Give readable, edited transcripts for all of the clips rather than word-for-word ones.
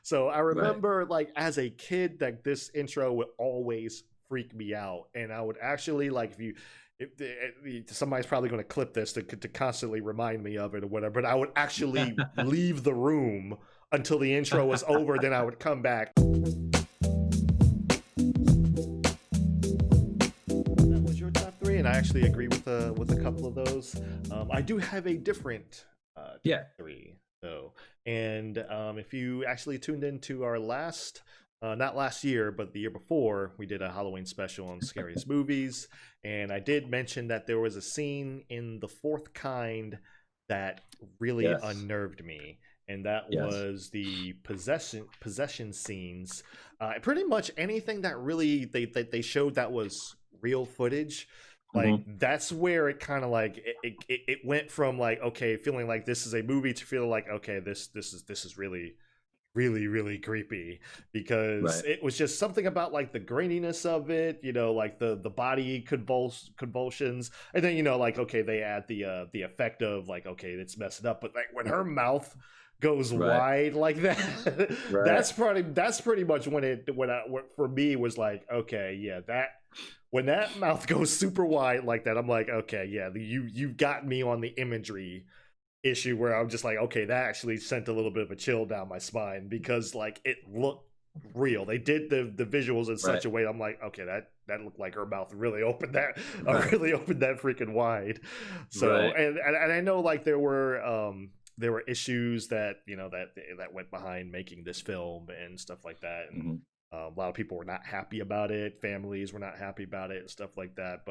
So I Right. remember like as a kid that this intro would always freak me out, and I would actually like if somebody's probably going to clip this to constantly remind me of it or whatever, but I would actually leave the room until the intro was over, then I would come back. That was your top three, and I actually agree with a couple of those. I do have a different Yeah. top three though, and if you actually tuned into our last not last year, but the year before, we did a Halloween special on scariest movies, and I did mention that there was a scene in The Fourth Kind that really Yes. unnerved me, and that Yes. was the possession scenes. Pretty much anything that really they showed that was real footage. Like Mhm. that's where it kind of like it went from like, okay, feeling like this is a movie to feeling like, okay, this is really creepy, because Right. it was just something about like the graininess of it, like the body convulsions, and then like, okay, they add the effect of like, okay, it's messed up, but like when her mouth goes Right. wide like that, Right. that's pretty much what for me was like, okay, yeah, that when that mouth goes super wide like that, I'm like, okay, yeah, you've got me on the imagery issue, where I'm just like, okay, that actually sent a little bit of a chill down my spine, because like it looked real. They did the visuals in such Right. a way. I'm like, okay, that looked like her mouth really opened that Right. really opened that freaking wide. So Right. and I know like there were issues that that went behind making this film and stuff like that, and Mhm. a lot of people were not happy about it. Families were not happy about it and stuff like that.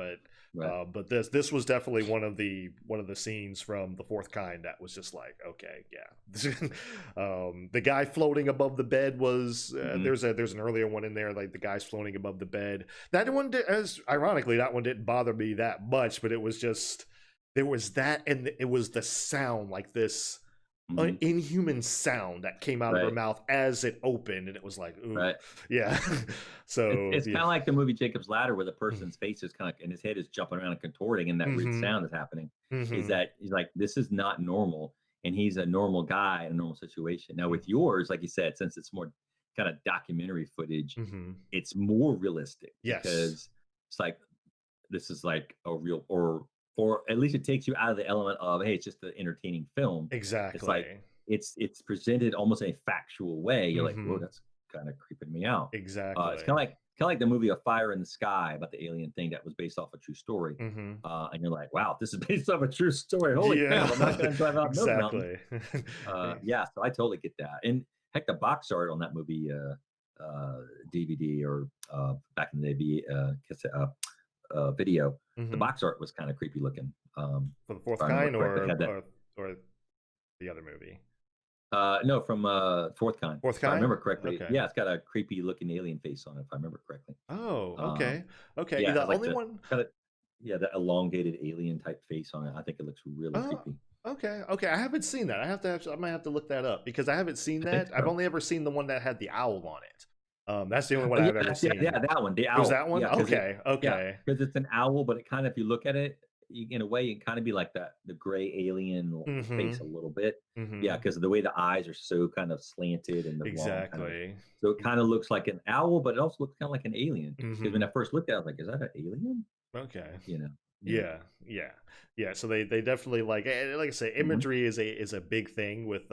Right. But this was definitely one of the scenes from The Fourth Kind that was just like, okay, yeah. The guy floating above the bed was Mhm. there's an earlier one in there, like the guy's floating above the bed. That one as ironically, that one didn't bother me that much, but it was just there was that, and it was the sound, like this Mhm. inhuman sound that came out of her Right. mouth as it opened, and it was like, ooh, Right. yeah. So It's yeah. kind of like the movie Jacob's Ladder, where the Mm. person's face is kind of and his head is jumping around and contorting, and that weird Mm-hmm. sound is happening. Is Mm-hmm. that he's like, this is not normal, and he's a normal guy in a normal situation. Now with yours, like you said, since it's more kind of documentary footage, Mm-hmm. it's more realistic Yes, because it's like this is like a real or at least it takes you out of the element of, hey, it's just an entertaining film. It's like exactly. it's presented almost in a factual way. You're like, whoa, Mm-hmm. that's kind of creeping me out. It's Exactly. kind of like the movie A Fire in the Sky about the alien thing that was based off a true story. Mm-hmm. And you're like, wow, this is based off a true story. Holy Yeah, crap, I'm not going to drive out in those mountains. exactly. Yeah, so I totally get that. And heck, the box art on that movie, DVD or back in the day, video, the Mm-hmm. box art was kind of creepy looking. For The If Fourth I remember Kind, correctly, it or had that. the other movie. No, from Fourth Kind. Fourth If I remember Kind. correctly, Okay. yeah, it's got a creepy looking alien face on it. If I remember correctly. Oh, Um, okay. Okay. yeah, it The has like only the one. kind of yeah, that elongated alien type face on it. I think it looks really Oh, creepy. okay. Okay. I haven't seen that. I might have to look that up, because I haven't seen I think that. I've so. only ever seen the one that had the owl on it. That's the only one Oh yeah, I've ever yeah, seen. yeah, that one, the It was owl. that one? Yeah, because Okay. Okay. it's an owl, but it kind of, if you look at it, in a way, it kind of be like that the gray alien Mm-hmm. face a little bit. Yeah, Mm-hmm. because of the way the eyes are so kind of slanted and the long kind of, Exactly. so it kind of looks like an owl, but it also looks kind of like an alien. Because when Mm-hmm. I first looked at it, I was like, is that an alien? Okay. You know? Yeah. Yeah, yeah, yeah. So they definitely like I say, Hmm. imagery is a big thing with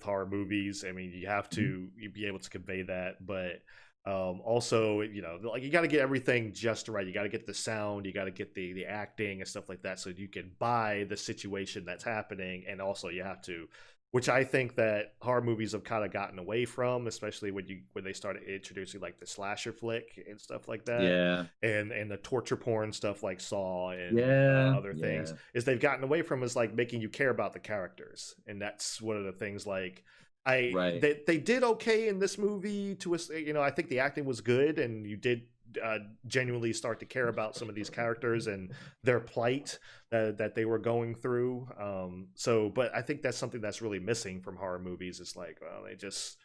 horror movies. I mean, you have Hmm. to you be able to convey that, but also, like, you got to get everything just right. You got to get the sound, you got to get the acting and stuff like that, so you can buy the situation that's happening, and also you have to, which I think that horror movies have kind of gotten away from, especially when they started introducing like the slasher flick and stuff like that, Yeah. and the torture porn stuff like Saw and Yeah. other things, Yeah. is they've gotten away from, is like making you care about the characters, and that's one of the things. Like, Right. they did okay in this movie I think the acting was good, and you did genuinely start to care about some of these characters and their plight that they were going through. But I think that's something that's really missing from horror movies. It's like, well, they're just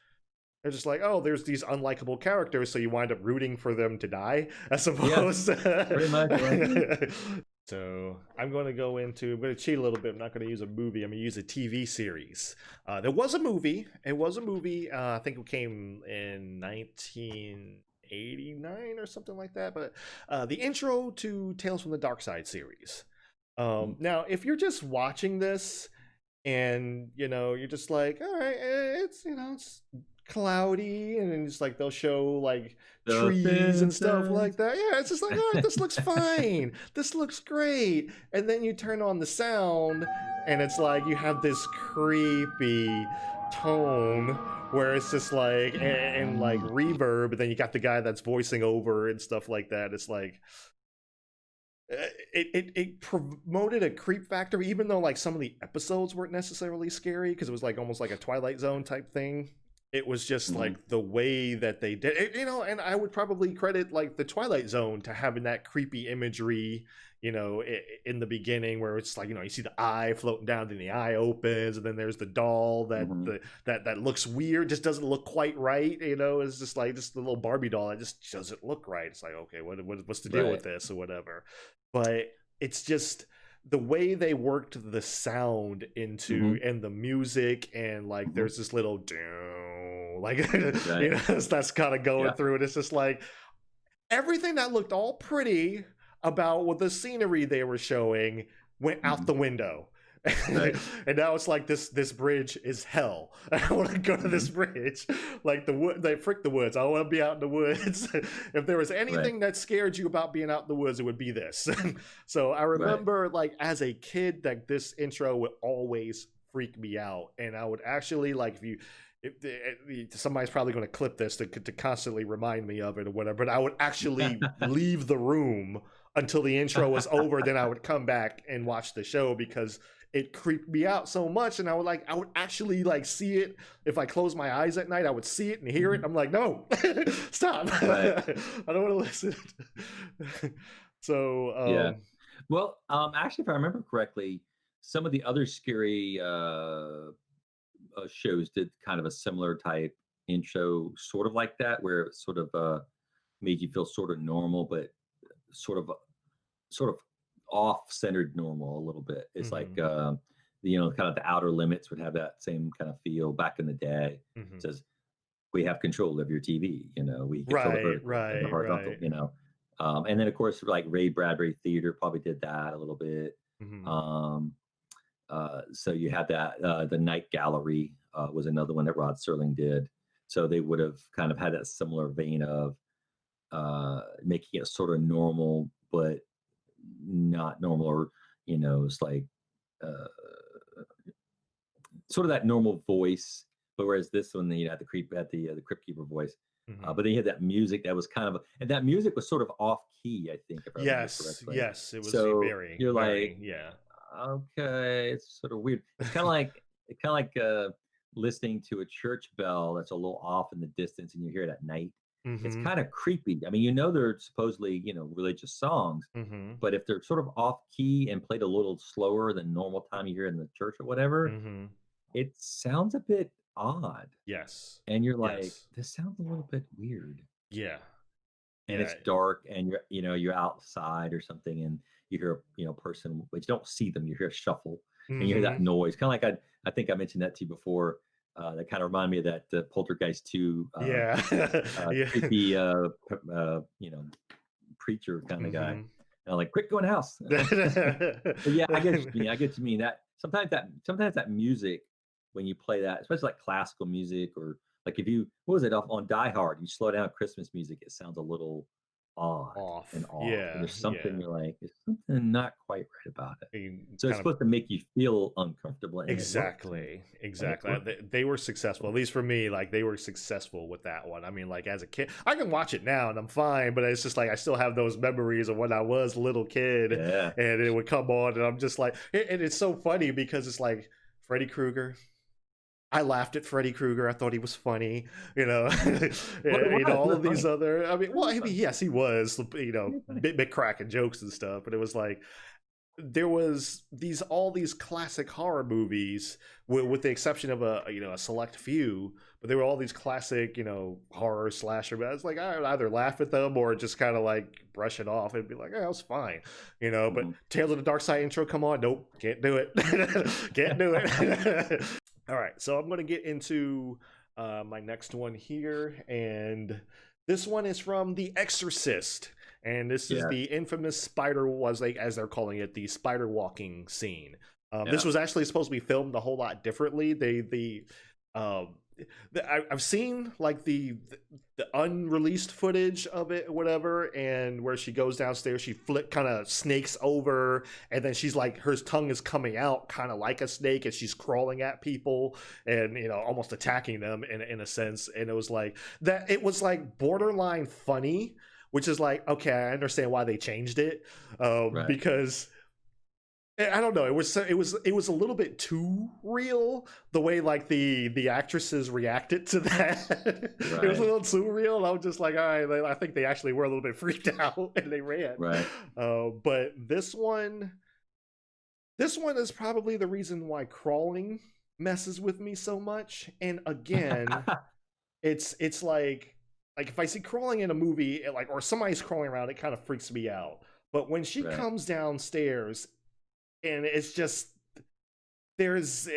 like, oh, there's these unlikable characters, so you wind up rooting for them to die, as Yeah. opposed Pretty much. Like, to So I'm going to I'm going to cheat a little bit. I'm not going to use a movie. I'm going to use a TV series. There was a movie. It was a movie. I think it came in 1989 or something like that. But the intro to Tales from the Dark Side series. Mm. Now, if you're just watching this and you're just like, all right, it's cloudy, and then it's like they'll show like The trees and stuff like Simpsons. that. Yeah, it's just like, all right, this looks fine, this looks great. And then you turn on the sound and it's like you have this creepy tone where it's just like and like reverb, and then you got the guy that's voicing over and stuff like that. It's like it promoted a creep factor, even though like some of the episodes weren't necessarily scary because it was like almost like a Twilight Zone type thing. It was just Mhm. like the way that they did it, and I would probably credit like the Twilight Zone to having that creepy imagery, in the beginning, where it's like, you see the eye floating down, then the eye opens, and then there's the doll Mhm. that looks weird, just doesn't look quite right. It's just like just the little Barbie doll that just doesn't look right. It's like, okay, what's the deal with Right. this or whatever. But it's just the way they worked the sound into Mhm. and the music, and like Mhm. there's this little down, like Right. that's kind of going Yeah. through, and it's just like everything that looked all pretty about what the scenery they were showing went out Mhm. the window. Right. And now it's like this bridge is hell. I want to go to this Mhm. bridge. Like the wood, they frick the woods. I want to be out in the woods. If there was Right. anything that scared you about being out in the woods, it would be this. So I Right. remember, like as a kid, that this intro would always freak me out, and I would actually like if somebody's probably going to clip this to constantly remind me of it or whatever, but I would actually leave the room until the intro was over. Then I would come back and watch the show because it creeped me out so much. And I would actually like see it. If I close my eyes at night, I would see it and hear it. Mhm. I'm like, no, stop. Right. I don't want to listen. So, Yeah. Well, actually, if I remember correctly, some of the other scary shows did kind of a similar type intro, sort of like that, where it sort of made you feel sort of normal, but sort of sort of off-centered normal a little bit. It's like mhm, kind of the Outer Limits would have that same kind of feel back in the day. It mhm. says we have control of your TV. We control the Right, vertical and the right, horizontal. right. And then of course like Ray Bradbury Theater probably did that a little bit. Mhm, Um, so you had that the Night Gallery was another one that Rod Serling did. So they would have kind of had that similar vein of making it sort of normal, but not normal, or it's like uh, sort of that normal voice. But whereas this one, had the Crypt Keeper voice. mhm. But then you had that music that was kind of, and that music was sort of off key, I think, if I remember Yes, correctly. yes, it was So very, you're very, like, yeah. okay, it's sort of weird. It's kind of like listening to a church bell that's a little off in the distance, and you hear it at night. It's Mhm, kind of creepy. I mean, they're supposedly religious songs, mhm, but if they're sort of off key and played a little slower than normal time you hear in the church or whatever, mhm. it sounds a bit odd. Yes, And you're like, yes, this sounds a little bit weird. yeah, And yeah. it's dark, and you're outside or something, and you hear a person, but you don't see them. You hear a shuffle, and you hear that Mhm. noise. Kind of like I think I mentioned that to you before. That kind of reminded me of that Poltergeist 2 Yeah. Yeah. creepy preacher kind of guy. Mhm. And I'm like, quick, go in the house. But yeah, I get what you mean. I get what you mean. That sometimes that music, when you play that, especially like classical music, or like if you, what was it, on Die Hard, you slow down Christmas music, it sounds a little odd and Off. off. And Yeah, there's something yeah. you're like, there's something not quite right about it. You So it's kind of supposed to make you feel uncomfortable, and it works. exactly, And it exactly. works. They were successful, at least for me. Like they were successful with that one. I mean, like as a kid, I can watch it now and I'm fine, but it's just like I still have those memories of when I was a little kid, Yeah. and it would come on, and I'm just like, and it's so funny because it's like Freddy Krueger. I laughed at Freddy Krueger. I thought he was funny, Well, it was. It all was of these funny. other. I mean, It well, was I mean, funny. yes, he was, It was funny. bit cracking jokes and stuff, but it was like there was all these classic horror movies, with the exception of a select few, but there were all these classic horror slasher. But I was like, I would either laugh at them or just kind of like brush it off and be like, that was fine, But Hmm. Tales of the Dark Side intro, come on, nope, can't do it, can't do it. All right, so I'm gonna get into my next one here, and this one is from The Exorcist, and this is Yeah, the infamous spider, was like as they're calling it, the spider walking scene. This yeah, was actually supposed to be filmed a whole lot differently. Um, I've seen like the unreleased footage of it, or whatever, and where she goes downstairs, she kind of snakes over, and then she's like, her tongue is coming out kind of like a snake, and she's crawling at people, and almost attacking them in a sense. And it was like that. It was like borderline funny, which is like, okay, I understand why they changed it, right, because I don't know. It was a little bit too real, the way like the actresses reacted to that. It was a right, little too real. And I was just like, all right, I think they actually were a little bit freaked out and they ran. right. But this one is probably the reason why crawling messes with me so much. And again, it's like if I see crawling in a movie, like, or somebody's crawling around, it kind of freaks me out. But when she Right, comes downstairs, and it's just, there's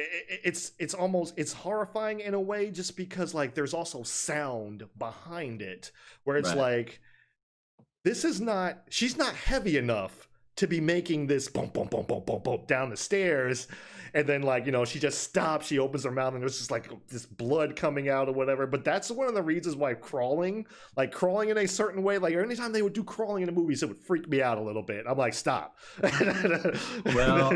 it's almost, it's horrifying in a way, just because like there's also sound behind it, where it's right. like, this is not, she's not heavy enough to be making this bump bump bump bump bump bump down the stairs. And then like, she just stops, she opens her mouth, and there's just like this blood coming out or whatever. But that's one of the reasons why crawling in a certain way, like anytime they would do crawling in the movies, it would freak me out a little bit. I'm like, stop. Well,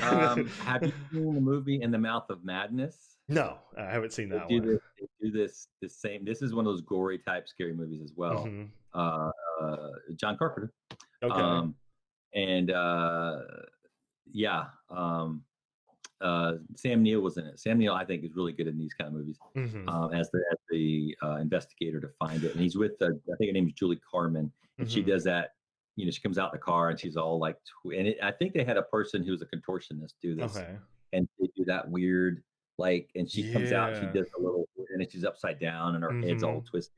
have you seen the movie In the Mouth of Madness? No, I haven't seen They that do one. this. They do this same. This is one of those gory type scary movies as well. Hmm. Uh, John Carpenter. Okay. Um, and yeah, Sam Neill was in it. Sam Neill, I think, is really good in these kind of movies, Hmm. as the investigator to find it. And he's with, I think her name is Julie Carmen, and she Hmm. does that. She comes out in the car and she's all like, I think they had a person who was a contortionist do this, Okay. and they do that weird, like, and she comes out, she Yeah. does a little, and then she's upside down and her head's all Hmm. twisted,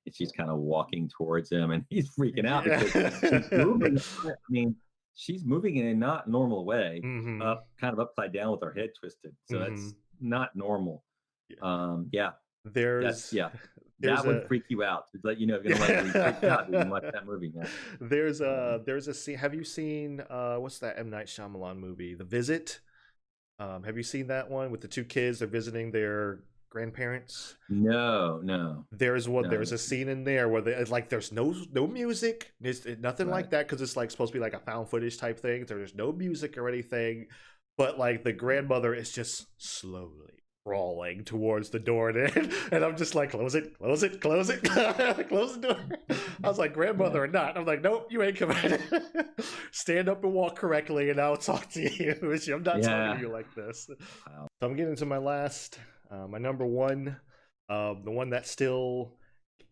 and she's kind of walking towards him, and he's freaking out because she's Yeah. moving. I mean, she's moving in a not normal way, Hmm. up kind of upside down with her head twisted. So Hmm. that's not normal. Yeah, that's There's yeah. there's That would a freak you out. To let you know if you're gonna be freaked out when you watch that movie now. there's a scene. Have you seen what's that M. Night Shyamalan movie, The Visit? Have you seen that one with the two kids? They're visiting their grandparents. No, no, no. There's a scene in there where it's like there's no music, there's nothing Right. like that, because it's like supposed to be like a found footage type thing. There's no music or anything, but like the grandmother is just slowly crawling towards the door, and I'm just like, close it, close it, close it, close the door. I was like, Yeah. grandmother or not, I'm like, nope, you ain't coming. Stand up and walk correctly, and I'll talk to you. I'm not talking to Yeah. you like this. Wow. So I'm getting to my last, my number one, the one that still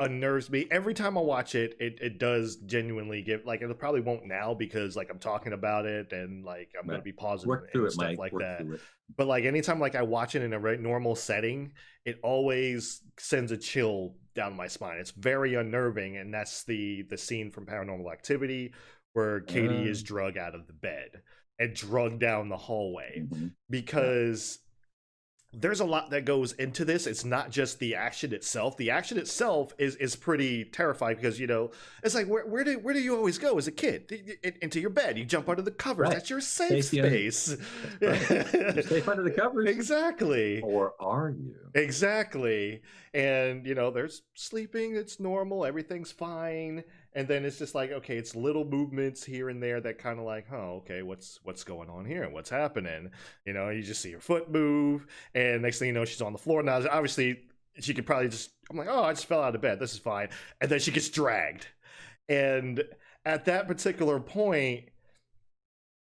unnerves me every time I watch it. It does genuinely give, like, it probably won't now because like I'm talking about it and like I'm gonna Right. be pausing Work through and it, stuff Mike. like Work that. through it. But like anytime like I watch it in a normal setting, it always sends a chill down my spine. It's very unnerving, and that's the scene from Paranormal Activity where Katie is Um, drug out of the bed and drug down the hallway, mhm. Yeah. because there's a lot that goes into this. It's not just the action itself. The action itself is pretty terrifying, because it's like, where do you always go as a kid? Into your bed. You jump under the covers. Right. That's your safe Safety under. space. That's right. You're safe under the covers, Exactly. or are you? Exactly. And there's sleeping, it's normal, everything's fine. And then it's just like, okay, it's little movements here and there that kind of like, oh, okay, what's going on here? What's happening? You just see her foot move, and next thing you know, she's on the floor. Now, obviously, she could probably just, I'm like, oh, I just fell out of bed. This is fine. And then she gets dragged. And at that particular point,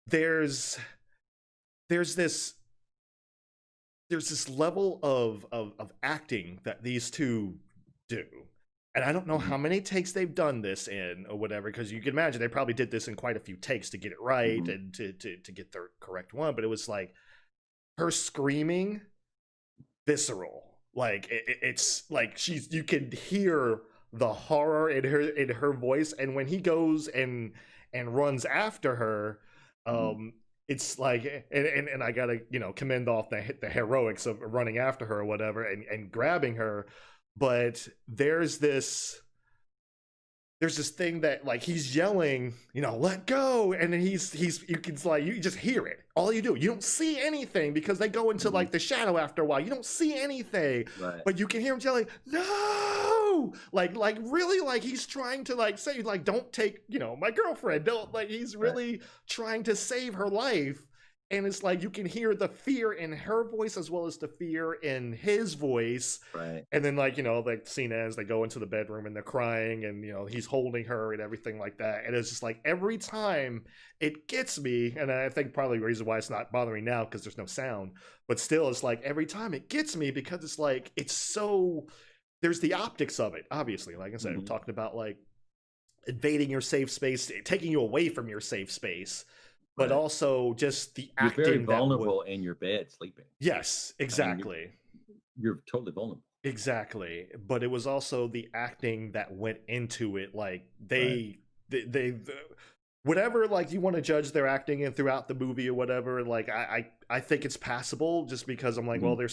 there's there's this there's this level of acting that these two do, And I don't know Mhm. how many takes they've done this in or whatever, because you can imagine they probably did this in quite a few takes to get it right Mhm. and to get the correct one. But it was like her screaming visceral. Like it's like you can hear the horror in her voice, and when he goes and runs after her, Mhm. it's like and I gotta commend off the heroics of running after her or whatever and grabbing her, but there's this thing that like he's yelling, let go, and then he's you can like you just hear it. All you do, you don't see anything because they go into Mhm. like the shadow after a while. You don't see anything, Right. but you can hear him yelling, "No!" Like really, like he's trying to like say like, "Don't take my girlfriend." Don't like he's Right. really trying to save her life. And it's like you can hear the fear in her voice as well as the fear in his voice, Right. and then like the scene ends, they go into the bedroom and they're crying, and he's holding her and everything like that, and it's just like every time it gets me, and I think probably the reason why it's not bothering now because there's no sound, but still it's like every time it gets me because it's like it's so there's the optics of it, obviously, like I said, we're Mhm. talking about like invading your safe space, taking you away from your safe space, but Right. also just the You're very acting that would. vulnerable in your bed sleeping. Yes, I mean, exactly. you're totally vulnerable. Exactly, but it was also the acting that went into it. Like Right. whatever, like you want to judge their acting and throughout the movie or whatever. Like I think it's passable just because I'm like, well, Mhm. they're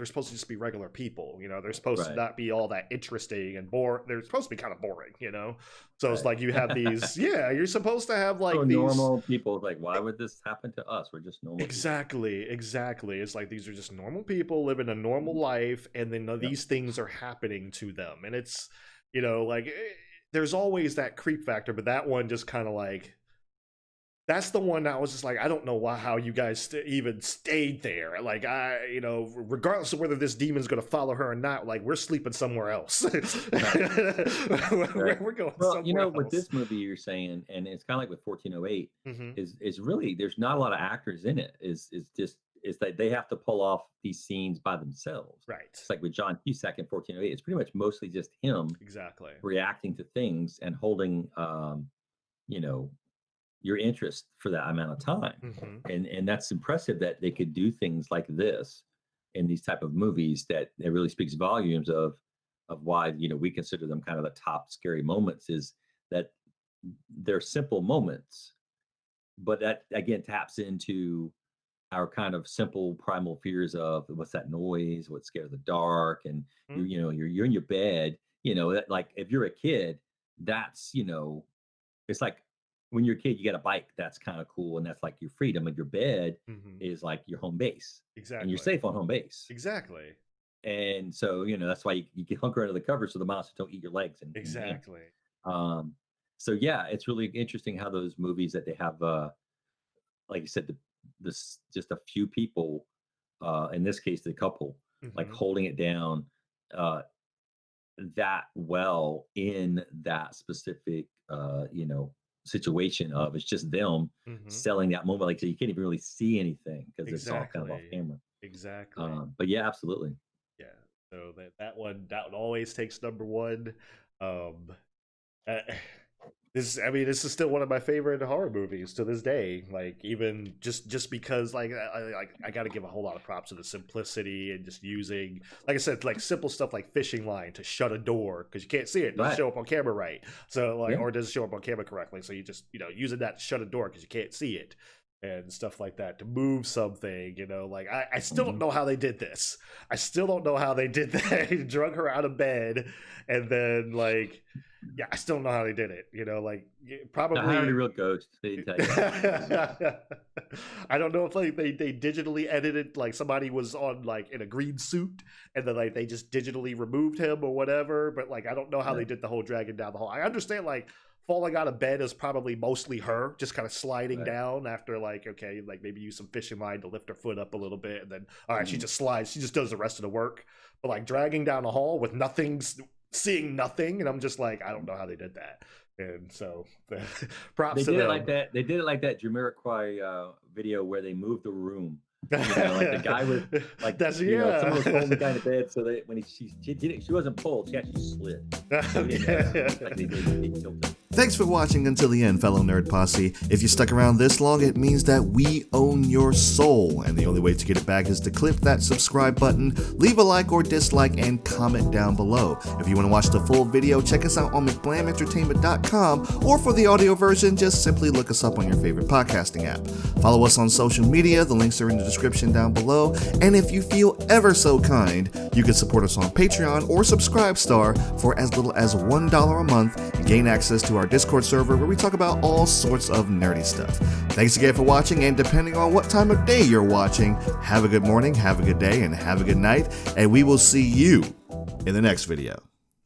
supposed to just be regular people. They're supposed to Right. not be all that interesting and bore. They're supposed to be kind of boring. So it's Right. like you have these. Yeah, you're supposed to have So like these. normal people, like, why would this happen to us? We're just normal people. Exactly, exactly. It's like these are just normal people living a normal Mhm. life, and then Yep. these things are happening to them. And it's, like there's always that creep factor, but that one just kind of like that's the one that was just like I don't know how you guys even stayed there. Like regardless of whether this demon's going to follow her or not, like we're sleeping somewhere else. Right. Right. We're going Well, somewhere with else. this movie you're saying, and it's kind of like with 1408, Hmm. is really there's not a lot of actors in it. Is just is that they have to pull off these scenes by themselves. Right. It's like with John Cusack in 1408. It's pretty much mostly just him Exactly. reacting to things and holding, you know, your interest for that amount of time. Hmm. And that's impressive that they could do things like this in these type of movies, that it really speaks volumes of why we consider them kind of the top scary moments, is that they're simple moments, but that again taps into our kind of simple primal fears of what's that noise, what's scared of the dark, and you're in your bed, that, like, if you're a kid, that's, it's like when you're a kid, you get a bike. That's kind of cool, and that's like your freedom. And your bed Hmm. is like your home base, and you're Exactly. safe on home base. Exactly. And so that's why you can hunker under the covers so the monsters don't eat your legs and your hands. Exactly. Um, so yeah, it's really interesting how those movies that they have, like you said, this just a few people, in this case, the couple, like Mhm. holding it down, uh, that well in that specific situation of it's just them Mhm. selling that moment, like, so you can't even really see anything because it's all kind of off Exactly. camera. Exactly. But yeah, absolutely. Yeah. So that one always takes number one. Um, uh, this is still one of my favorite horror movies to this day. Like even just because like I got to give a whole lot of props to the simplicity and just using, like I said, like simple stuff like fishing line to shut a door because you can't see it, it doesn't Right. show up on camera right. So like, Yeah. or it doesn't show up on camera correctly. So you just using that to shut a door because you can't see it and stuff like that to move something. Like I still don't Hmm. know how they did this. I still don't know how they did that. He drug her out of bed and then like yeah, I still don't know how they did it. Like I hired a probably. real ghost. They didn't tell you that. I don't know if like they digitally edited, like somebody was on like in a green suit and then like they just digitally removed him or whatever. But like I don't know how Yeah. they did the whole dragging down the hall. I understand like falling out of bed is probably mostly her just kind of sliding Right. down after like okay like maybe use some fishing line to lift her foot up a little bit and then all right she Hmm. just slides, she just does the rest of the work. But like dragging down the hall with nothing, seeing nothing, and I'm just like I don't know how they did that. And so props They to did it like them. that. They did it like that Jamiroquai video where they moved the room. Like the guy was like, That's someone was pulling the guy yeah. to bed, so that when she wasn't pulled, she actually slid. So he didn't know that. Like they killed him. Thanks for watching until the end, fellow Nerd Posse. If you stuck around this long, it means that we own your soul, and the only way to get it back is to click that subscribe button, leave a like or dislike, and comment down below. If you want to watch the full video, check us out on McBlamEntertainment.com, or for the audio version, just simply look us up on your favorite podcasting app. Follow us on social media, the links are in the description down below, and if you feel ever so kind, you can support us on Patreon or Subscribestar for as little as $1 a month and gain access to our Discord server where we talk about all sorts of nerdy stuff. Thanks again for watching, and depending on what time of day you're watching, have a good morning, have a good day, and have a good night, and we will see you in the next video.